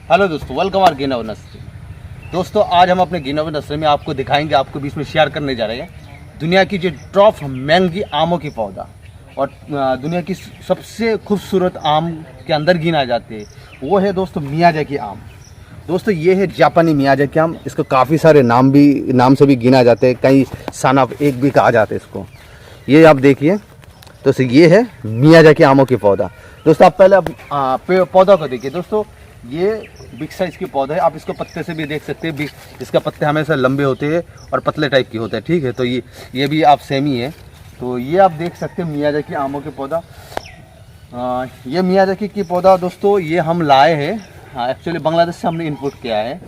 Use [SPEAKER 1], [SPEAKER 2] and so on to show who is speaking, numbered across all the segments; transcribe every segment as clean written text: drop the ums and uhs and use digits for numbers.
[SPEAKER 1] Hello दोस्तों, welcome are गिनव nursery. दोस्तों आज हम अपने गिनव नर्सरी में आपको दिखाएंगे, आपको बीच में शेयर करने जा रहे हैं दुनिया की जो टॉप महंगी आमों की पौधा और दुनिया की सबसे खूबसूरत आम के अंदर गिना जाते हैं, वो है दोस्तों मियाजाकी आम। दोस्तों ये है जापानी मियाजाकी आम। इसको काफ़ी सारे नाम से भी गिना जाते हैं, कई सन ऑफ एक भी कहा जाता है इसको। ये आप देखिए दोस्तों, ये है मियाजाकी आमों की पौधा। दोस्तों आप पहले पौधा को देखिए। दोस्तों ये बिग साइज की पौधा है, आप इसको पत्ते से भी देख सकते हैं। इसका पत्ते हमेशा लंबे होते हैं और पतले टाइप के होते हैं, ठीक है। तो ये भी आप सेम ही है। तो ये आप देख सकते हैं मियाजाकी आमों के पौधा। ये मियाजाकी की पौधा दोस्तों ये हम लाए हैं, एक्चुअली बांग्लादेश से हमने इंपोर्ट किया है,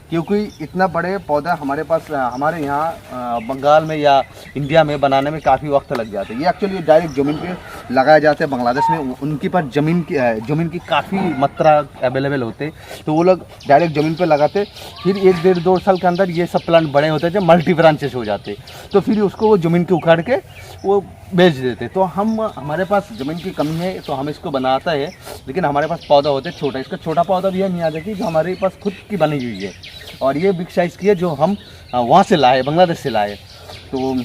[SPEAKER 1] क्योंकि इतना बड़े पौधा हमारे पास हमारे यहाँ बंगाल में या इंडिया में बनाने में काफ़ी वक्त लग जाता है। ये एक्चुअली डायरेक्ट ज़मीन पे लगाए जाते हैं बांग्लादेश में। उनके पास ज़मीन की काफ़ी मात्रा अवेलेबल होते, तो वो लोग डायरेक्ट ज़मीन पे लगाते। फिर 1-1.5-2 साल के अंदर ये सब प्लांट बड़े होते हैं, जब मल्टी ब्रांचेस हो जाते, तो फिर उसको वो ज़मीन के उखाड़ के वो बेच देते। तो हमारे पास ज़मीन की कमी है तो हम इसको बनाता है, लेकिन हमारे पास पौधा होता है छोटा। इसका छोटा पौधा भी है मियाजाकी, जो हमारे पास खुद की बनी हुई है, और ये बिग साइज़ की है जो हम वहाँ से लाए, बांग्लादेश से लाए। तो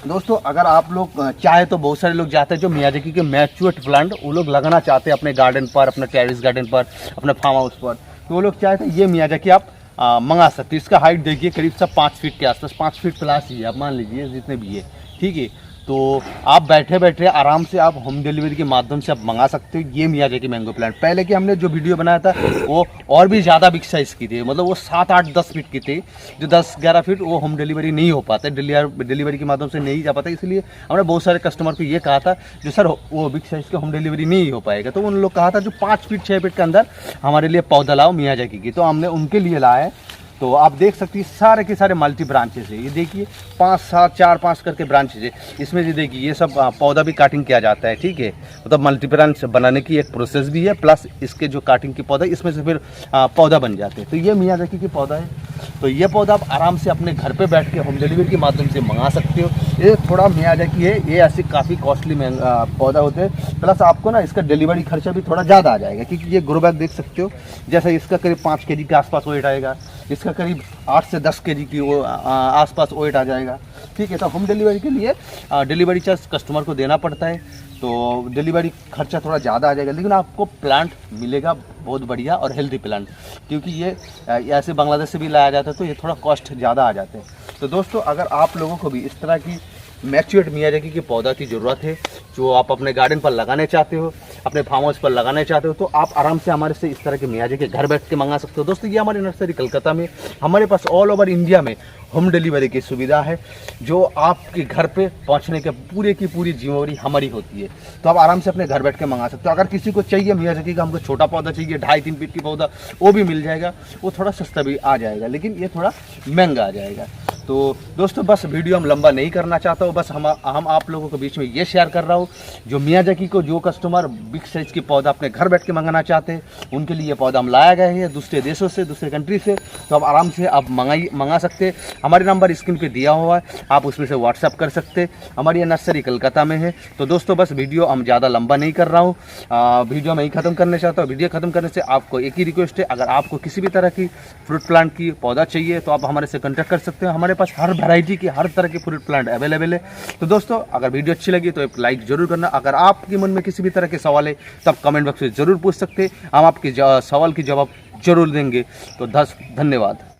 [SPEAKER 1] दोस्तों अगर आप लोग चाहे तो बहुत सारे लोग जाते हैं जो मियाजाकी के मैच्योर्ड प्लांट वो लोग लगाना चाहते हैं अपने गार्डन पर, अपने टेरेस गार्डन पर, अपने फार्म हाउस पर, तो वो लोग चाहे तो ये मियाजाकी आप मंगा सकते हैं। इसका हाइट देखिए करीब से 5 फीट के आसपास, 5 फीट प्लस ही है, आप मान लीजिए जितने भी है, ठीक है। तो आप बैठे बैठे आराम से आप होम डिलीवरी के माध्यम से आप मंगा सकते हो ये मियाजाकी मैंगो प्लांट। पहले की हमने जो वीडियो बनाया था वो और भी ज़्यादा बिग साइज़ की थी, मतलब वो 7, 8, 10 फीट की थी, जो 10, 11 फीट वो होम डिलीवरी नहीं हो पाते, डिलीवरी के माध्यम से नहीं जा पाता। इसलिए हमने बहुत सारे कस्टमर को ये कहा था जो सर वो बिग साइज़ का होम डिलीवरी नहीं हो पाएगा, तो उन लोग कहा था जो 5 फीट 6 फीट के अंदर हमारे लिए पौधा लाओ मियाजाकी की, तो हमने उनके लिए लाया है। तो आप देख सकते हैं सारे के सारे मल्टी ब्रांचेस है। ये देखिए 5, 7, 4, 5 करके ब्रांचेस है इसमें। ये देखिए ये सब पौधा भी काटिंग किया जाता है, ठीक है। मतलब मल्टी ब्रांच बनाने की एक प्रोसेस भी है, प्लस इसके जो काटिंग की पौधा इसमें से फिर पौधा बन जाते हैं। तो ये मियाजाकी की पौधा है। तो ये पौधा आप आराम से अपने घर पे बैठ के होम डिलीवरी के माध्यम से मंगा सकते हो। ये थोड़ा मियाजाकी है, ये ऐसे काफ़ी कॉस्टली पौधा होते हैं, प्लस आपको ना इसका डिलीवरी खर्चा भी थोड़ा ज़्यादा आ जाएगा, क्योंकि ये ग्रो बैग देख सकते हो, जैसे इसका करीब 5 kg के आसपास वेट आएगा, इसका करीब 8 से 10 kg की वो आसपास वेट आ जाएगा, ठीक है। तो होम डिलीवरी के लिए डिलीवरी चार्ज कस्टमर को देना पड़ता है, तो डिलीवरी खर्चा थोड़ा ज़्यादा आ जाएगा, लेकिन आपको प्लांट मिलेगा बहुत बढ़िया और हेल्दी प्लांट, क्योंकि ये ऐसे बांग्लादेश से भी लाया जाता है तो ये थोड़ा कॉस्ट ज़्यादा आ जाते हैं। तो दोस्तों अगर आप लोगों को भी इस तरह की मैच्योर्ड मियाजाकी के पौधा की ज़रूरत है, जो आप अपने गार्डन पर लगाने चाहते हो, अपने फार्म हाउस पर लगाने चाहते हो, तो आप आराम से हमारे से इस तरह के मियाजाकी घर बैठ के मंगा सकते हो। दोस्तों ये हमारी नर्सरी कलकत्ता में, हमारे पास ऑल ओवर इंडिया में होम डिलीवरी की सुविधा है, जो आपके घर पे पहुंचने के पूरी की पूरी जिम्मेवारी हमारी होती है। तो आप आराम से अपने घर बैठ के मंगा सकते हो। अगर किसी को चाहिए मियाजाकी का, हमको छोटा पौधा चाहिए 2.5-3 फीट की पौधा, वो भी मिल जाएगा, वो थोड़ा सस्ता भी आ जाएगा, लेकिन ये थोड़ा महंगा आ जाएगा। तो दोस्तों बस वीडियो हम लंबा नहीं करना चाहता हूँ, बस हम आप लोगों के बीच में ये शेयर कर रहा हूँ, जो मियाजाकी को जो कस्टमर बिग साइज़ की पौधा अपने घर बैठ के मंगाना चाहते हैं उनके लिए ये पौधा हम लाया गया है दूसरे देशों से, दूसरे कंट्री से। तो आप आराम से आप मंगा सकते हैं। हमारे नंबर स्क्रीन पे दिया हुआ है, आप उसमें से व्हाट्सअप कर सकते हैं। हमारी ये नर्सरी कलकत्ता में है। तो दोस्तों बस वीडियो हम ज़्यादा लंबा नहीं कर रहा हूँ, वीडियो मैं ही ख़त्म करना चाहता हूँ। वीडियो ख़त्म करने से आपको एक ही रिक्वेस्ट है, अगर आपको किसी भी तरह की फ्रूट प्लांट की पौधा चाहिए तो आप हमारे से कॉन्टैक्ट कर सकते हो। हमारे पास हर वैरायटी की हर तरह के फ्रूट प्लांट अवेलेबल है। तो दोस्तों अगर वीडियो अच्छी लगी तो एक लाइक जरूर करना। अगर आपके मन में किसी भी तरह के सवाल है तो आप कमेंट बॉक्स में ज़रूर पूछ सकते हैं, हम आपके सवाल की जवाब जरूर देंगे। तो धन्यवाद।